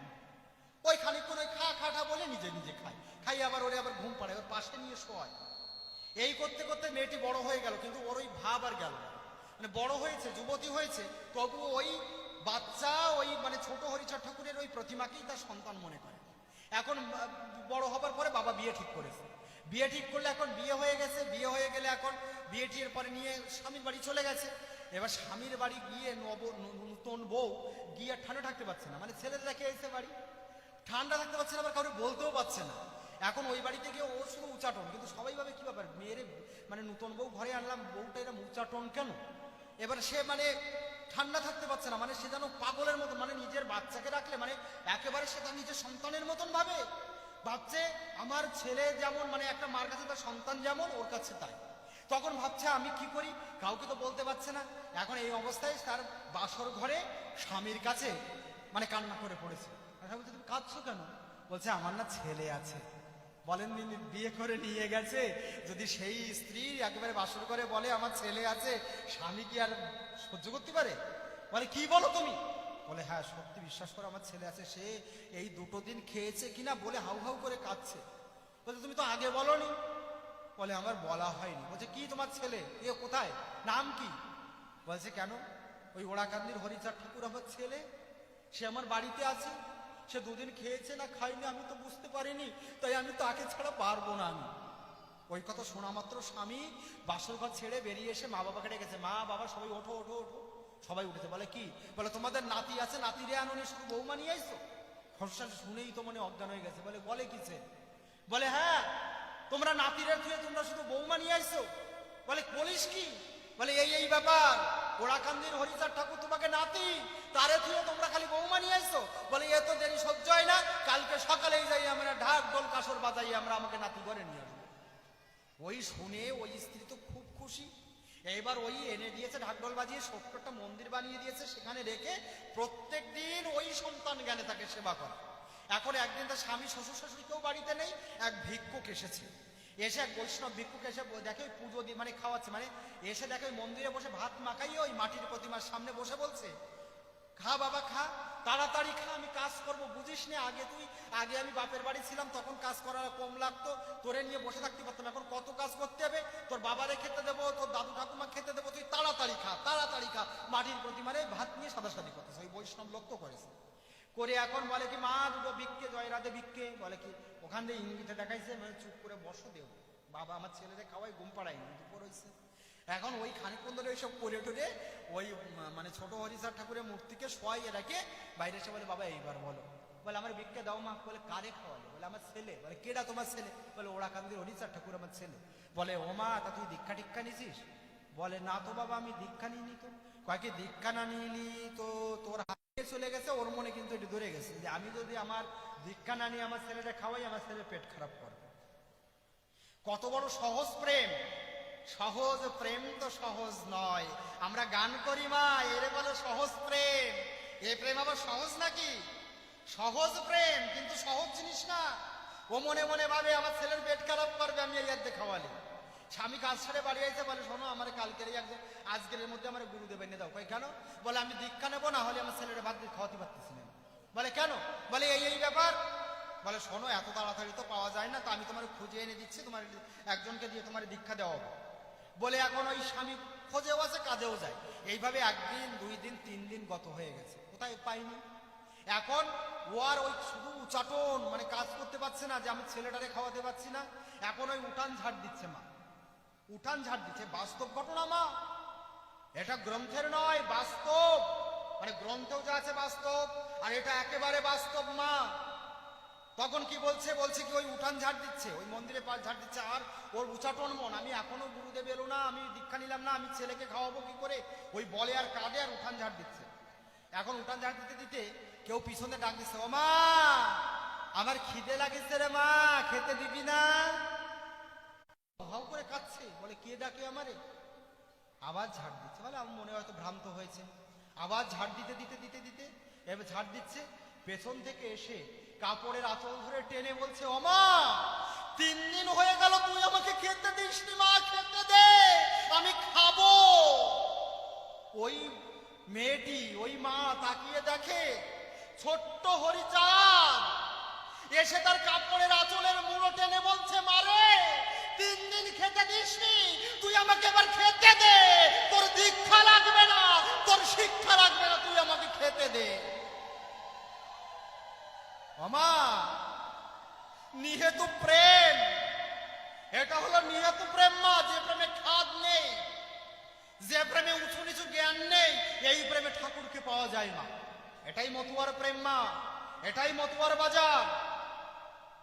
ওই খানিকক্ষণ ওই খা খাটা বলে নিজে নিজে খায়। খাই আবার ওরে আবার ঘুম পাড়ে, ওর পাশে নিয়ে শোয়। এই করতে করতে মেয়েটি বড় হয়ে গেল, কিন্তু ওর ওই ভাব আর গেল না। মানে বড় হয়েছে, যুবতী হয়েছে, তবু ওই বাচ্চা ওই মানে ছোট হরিচাঁদ ঠাকুরের ওই প্রতিমাকেই তার সন্তান মনে করে। এখন বড় হবার পরে বাবা বিয়ে ঠিক করেছে। বিয়ে ঠিক করলে এখন বিয়ে হয়ে গেছে। বিয়ে হয়ে গেলে এখন বিয়ে টির পরে নিয়ে স্বামীর বাড়ি চলে গেছে। এবার স্বামীর বাড়ি গিয়ে নতুন বউ গিয়ে ঠান্ডা থাকতে পারছে না, মানে ছেলেদের রেখে এসে বাড়ি ঠান্ডা থাকতে পারছে না, আবার কাউকে বলতেও পারছে না। এখন ওই বাড়িতে গিয়ে ও শুধু উচাটন, কিন্তু সবাই ভাবে কি ব্যাপার, মেয়েরে মানে নতুন বউ ঘরে আনলাম, বউটা এরকম উচাটন কেন। এবার সে মানে ঠান্ডা থাকতে পারছে না, মানে সে যেন পাগলের মতন, মানে নিজের বাচ্চাকে রাখলে মানে একেবারে সে তার নিজের সন্তানের মতন ভাবে। ভাবছে আমার ছেলে যেমন মানে একটা মার কাছে তার সন্তান যেমন, ওর কাছে তাই। তখন ভাবছে আমি কি করি, কাউকে তো বলতে পারছে না। এখন এই অবস্থায় তার বাসর ঘরে স্বামীর কাছে মানে কান্না করে পড়েছে। বলছে তুমি কাঁদছো কেন? বলছে আমার না ছেলে আছে। বলেন বিয়ে করে নিয়ে গেছে, যদি সেই স্ত্রী একেবারে বাসর করে বলে আমার ছেলে আছে, স্বামী কি আর সহ্য করতে পারে? বলে কি বলো তুমি? বলে হ্যাঁ সত্যি, বিশ্বাস করো আমার ছেলে আছে, সে এই 2 দিন খেয়েছে কিনা বলে হাউ হাউ করে কাঁদছে। বলছে তুমি তো আগে বলনি। বলে আমার বলা হয়নি। বলছে কি তোমার ছেলে, এ কোথায়, নাম কি? বলছে কেন, ওই ওড়াকান্দির হরিচাঁদ ঠাকুর আমার ছেলে, সে আমার বাড়িতে আছে, সে 2 দিন খেয়েছে না খাইনি আমি তো বুঝতে পারিনি, তাই আমি তাকে ছাড়া পারবো না আমি। ওই কথা শোনা মাত্র স্বামী বাসর ঘর ছেড়ে বেরিয়ে এসে মা বাবাকে ডেকেছে, মা বাবা সবাই ওঠো ওঠো ওঠো। সবাই উঠেছে। বলে কি? বলে তোমাদের নাতি আছে, নাতি রে আনুনি, শুধু বৌমা নিয়ে আইসো। হর্ষাল শুনেই তো মনে অজ্ঞান হয়ে গেছে। বলে বলে কিছে? বলে হ্যাঁ তোমরা নাতিরে থুয়ে তোমরা শুধু বৌমা নিয়ে আইসো। বলে বলিস কি? বলে এই ব্যাপার, ওড়াকান্দির হরিচাঁদ ঠাকুর তোমাকে নাতি, তারে থুয়ে তোমরা খালি বৌমা নিয়ে আইসো। বলে এ তো দেরি সহ্য হয় না, কালকে সকালেই যাই আমরা ঢাক ঢোল কাসর বাজাই আমরা আমাকে নাতি ঘরে নিয়ে আসবো। ওই শুনে ওই স্ত্রী তো খুব খুশি। এইবার ওই এনে দিয়েছে ঢাকঢোল বাজিয়ে, ছোট্ট মন্দির বানিয়ে দিয়েছে, সেখানে রেখে প্রত্যেক দিন ওই সন্তান জ্ঞানে তাকে সেবা করে। এখন একদিন তার স্বামী শ্বশুর শাশুড়ি কেউ বাড়িতে নেই, এক ভিক্ষুক এসেছে। এসে এক বৈষ্ণব ভিক্ষুক এসে দেখে পুজো দিয়ে মানে খাওয়াচ্ছে, মানে এসে দেখে ওই মন্দিরে বসে ভাত মাখাইয়ে ওই মাটির প্রতিমার সামনে বসে বলছে, খা বাবা খা, তাড়াতাড়ি খা, আমি কাজ করবো, বুঝিস না আগে আমি বাপের বাড়ি ছিলাম, তখন কাজ করা কম লাগতো, তোরে নিয়ে বসে থাকতে পারতাম, এখন কত কাজ করতে হবে, তোর বাবারে খেতে দেবো, তোর দাদু ঠাকুমা খেতে দেবো, তুই তাড়াতাড়ি খা তাড়াতাড়ি খা। মাটির প্রতিমারে ভাত নিয়ে সাদাসাদি করতেছে, ওই বৈষ্ণব লক্ষ্য করেছে। করে এখন বলে কি, মা 2 ভিক্ষে, জয় রাধে ভিক্ষে। বলে কি, ওখান দিয়ে ইঙ্গিতে দেখাইছে, মানে চুপ করে বসো দেব, বাবা আমার ছেলেদের খাওয়াই, ঘুম পাড়াইনি, দুপুর হয়েছে। এখন ওই খানিকক্ষণ ধরে ওইসব করে টরে ওই মানে ছোট হরিচাঁদ ঠাকুরের মূর্তিকে শোয়াইয়ে রেখে বাইরে এসে বলে, বাবা এইবার বলো। বলে আমার ভিক্ষে দাও মা। বলে কারে খাওয়ালে? বলে আমার ছেলে। বলে কেডা তোমার ছেলে? বলে ওড়াকান্দির হরিচাঁদ ঠাকুর আমার ছেলে। বলে ও মা, তা তুই দীক্ষা টিক্ষা নিছিস? বলে না তো বাবা, আমি দীক্ষা নিইনি। তো কয়েকে দীক্ষা না নিলি তো তোর হাতে চলে গেছে, ওর মনে কিন্তু এটি ধরে গেছে যে আমি যদি আমার দীক্ষা না নিয়ে আমার ছেলেটা খাওয়াই, আমার ছেলে পেট খারাপ করবে। কত বড় সহজ প্রেম! সহজ প্রেম তো সহজ নয়, আমরা গান করি মা এরে বলে সহজ প্রেম। এ প্রেম আবার সহজ নাকি? সহজ প্রেম কিন্তু সহজ জিনিস না। ও মনে মনে ভাবে আমার ছেলের পেট খারাপ করবে আমি এই আদ্যে খাওয়ালি। স্বামী কাজ ছেড়ে বাড়ি আইছে, বলে শোনো আমার কালকের একজন আজকের মধ্যে আমার গুরুদেব এনে দাও। কই কেন? বলে আমি দীক্ষা নেবো, না হলে আমার ছেলের ভাত দিয়ে খাওয়াতে পারতেছি না। বলে কেন? বলে এই ব্যাপার। বলে শোনো এত তাড়াতাড়ি তো পাওয়া যায় না, তো আমি তোমার খুঁজে এনে দিচ্ছি, তোমার একজনকে দিয়ে তোমার দীক্ষা দেওয়া হবে। বলে এখন ওই স্বামী খোঁজেও আছে, কাজেও যায়। এইভাবে 1 দিন 2 দিন 3 দিন গত হয়ে গেছে, কোথায় পাইনি। এখন ও আর ওই শুধু উচাটন মানে কাজ করতে পারছে না যে আমি ছেলেটারে খাওয়াতে পারছি না, এখন ওই উঠান ঝাড় দিচ্ছে মা, উঠান ঝাড় দিচ্ছে। বাস্তব ঘটনা মা, এটা গ্রন্থের নয়, বাস্তব। মানে গ্রন্থেও যা আছে বাস্তব, আর এটা একেবারে বাস্তব মা। তখন কি বলছে, বলছে কি ওই উঠান ঝাড় দিচ্ছে, ওই মন্দিরে পাশ ঝাড় দিচ্ছে, আর ওর উচাটন মন, আমি এখনো গুরুদেব এলো না, আমি দীক্ষা নিলাম না, আমি ছেলেকে খাওয়াবো কি করে, ওই বলে আর কাঁদে আর উঠান ঝাড় দিচ্ছে। এখন উঠান ঝাড় দিতে দিতে কেউ পিছনে ডাক দিচ্ছে, ও মা আমার খিদে লাগিছে রে মা, খেতে দিবি না? হাউ করে কাঁদছে, বলে কে ডাকে আমারে? আবার ঝাড় দিচ্ছে, বলে আমার মনে হয়তো ভ্রান্ত হয়েছে। আবার ঝাড় দিতে দিতে দিতে দিতে এবার ঝাড় দিচ্ছে, পেছন থেকে এসে কাপড়ের আঁচল ধরে টেনে বলছে, ও মা 3 দিন হয়ে গেল তুই আমাকে খেতে দিসনি মা, খেতে দে আমি খাবো। ওই মেয়েটি, ওই মা তাকিয়ে দেখে ছোট্ট হরিচাঁদ এসে তার কাপড়ের আঁচলের মুড়ো টেনে বলছে, মারে 3 দিন খেতে দিসনি, তুই আমাকে এবার খেতে দে, তোর দীক্ষা লাগবে না, তোর শিক্ষা লাগবে না, তুই আমাকে খেতে দে। আমা নিহেতু প্রেম, এটা হলো নিহেতু প্রেম মা, যে প্রেমে খাদ নেই, যে প্রেমে উঁচু নিচু জ্ঞান নেই, এই প্রেমে ঠাকুরকে পাওয়া যায় না। এটাই মতুয়ার প্রেম মা, এটাই মতুয়ার বাজার।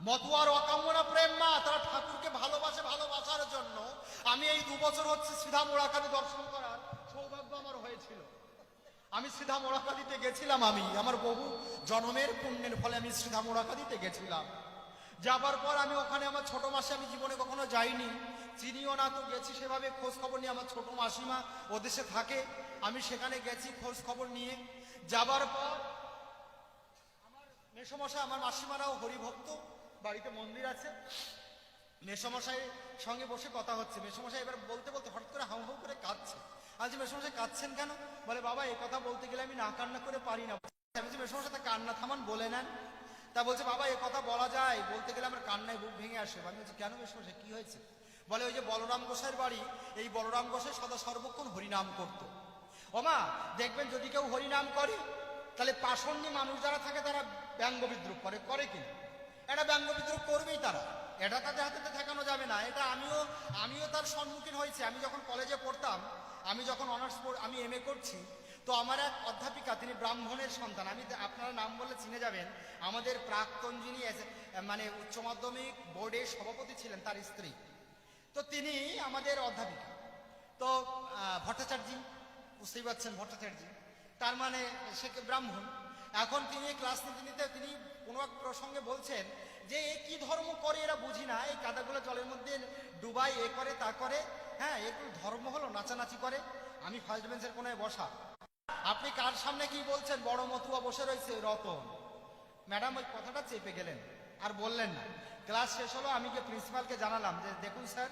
মতুয়ার অকামনা প্রেম মা, তারা ঠাকুরকে ভালোবাসে, ভালোবাসার জন্য। আমি এই 2 বছর হচ্ছে সিধা মোড়াকাদি দর্শন করার সৌভাগ্য আমার হয়েছিল। আমি সিধা মোড়াকাদিতে গেছিলাম, আমি আমার বহু জন্মের পুণ্যের ফলে আমি সিধা মোড়াকাদিতে গেছিলাম। যাবার পর আমি ওখানে আমার ছোট মাসি, আমি জীবনে কখনো যাইনি, চিনিও না, তো গেছি সেভাবে খোঁজ খবর নিয়ে। আমার ছোট মাসিমা ওদেশে থাকে, আমি সেখানে গেছি খোঁজ খবর নিয়ে। যাবার পর আমার মেসমশাই, আমার মাসিমারাও হরিভক্ত, বাড়িতে মন্দির আছে, মেসমশাই সঙ্গে বসে কথা হচ্ছে। মেসমশাই এবার বলতে বলতে হঠাৎ করে হাউ হাউ করে কাঁদছে। আজ মেসমশাই কাঁদছেন কেন? বলে বাবা এ কথা বলতে গেলে আমি না কান্না করে পারি না। আমি বলছি মেসমশাই তা কান্না থামান, বলে নেন। তা বলছে বাবা এ কথা বলা যায়, বলতে গেলে আমার কান্নায় বুক ভেঙে আসে। আমি বলছি কেন মেসমশাই, কি হয়েছে? বলে ওই যে বলরাম গোসাইয়ের বাড়ি, এই বলরাম গোসাই সদা সর্বক্ষণ হরিনাম করতো। ওমা দেখবেন যদি কেউ হরিনাম করে, তাহলে পাষণ্য মানুষ যারা থাকে তারা ব্যঙ্গ বিদ্রুপ করে, করে কিনা? এটা ব্যঙ্গ বিদ্রুপ করবেই তারা, এটা তাদের হাতে ঠেকানো যাবে না। এটা আমিও তার সম্মুখীন হয়েছি। আমি যখন কলেজে পড়তাম, আমি যখন অনার্স আমি MA করছি, তো আমার এক অধ্যাপিকা, তিনি ব্রাহ্মণের সন্তান, আমি আপনারা নাম বললে চিনে যাবেন, আমাদের প্রাক্তন যিনি মানে উচ্চ মাধ্যমিক বোর্ডের সভাপতি ছিলেন, তার স্ত্রী। তো তিনি আমাদের অধ্যাপিকা, তো ভট্টাচার্য, বুঝতেই পারছেন ভট্টাচার্য, তার মানে সে ব্রাহ্মণ। এখন তিনি ক্লাস নিতে নিতে তিনি কোনো এক প্রসঙ্গে বলছেন যে এ কি ধর্ম করে এরা বুঝি না, এই কাদাগুলো জলের মধ্যে ডুবাই, এ করে তা করে, হ্যাঁ এগুলো ধর্ম হলো? নাচানাচি করে। আমি ফার্স্ট বেঞ্চের কোনায় বসা, আপনি কার সামনে কি বলছেন? বড় মতুয়া বসে রয়েছে রতন। ম্যাডাম ওই কথাটা চেপে গেলেন, আর বললেন না। ক্লাস শেষ হলো, আমি গিয়ে প্রিন্সিপালকে জানালাম যে দেখুন স্যার,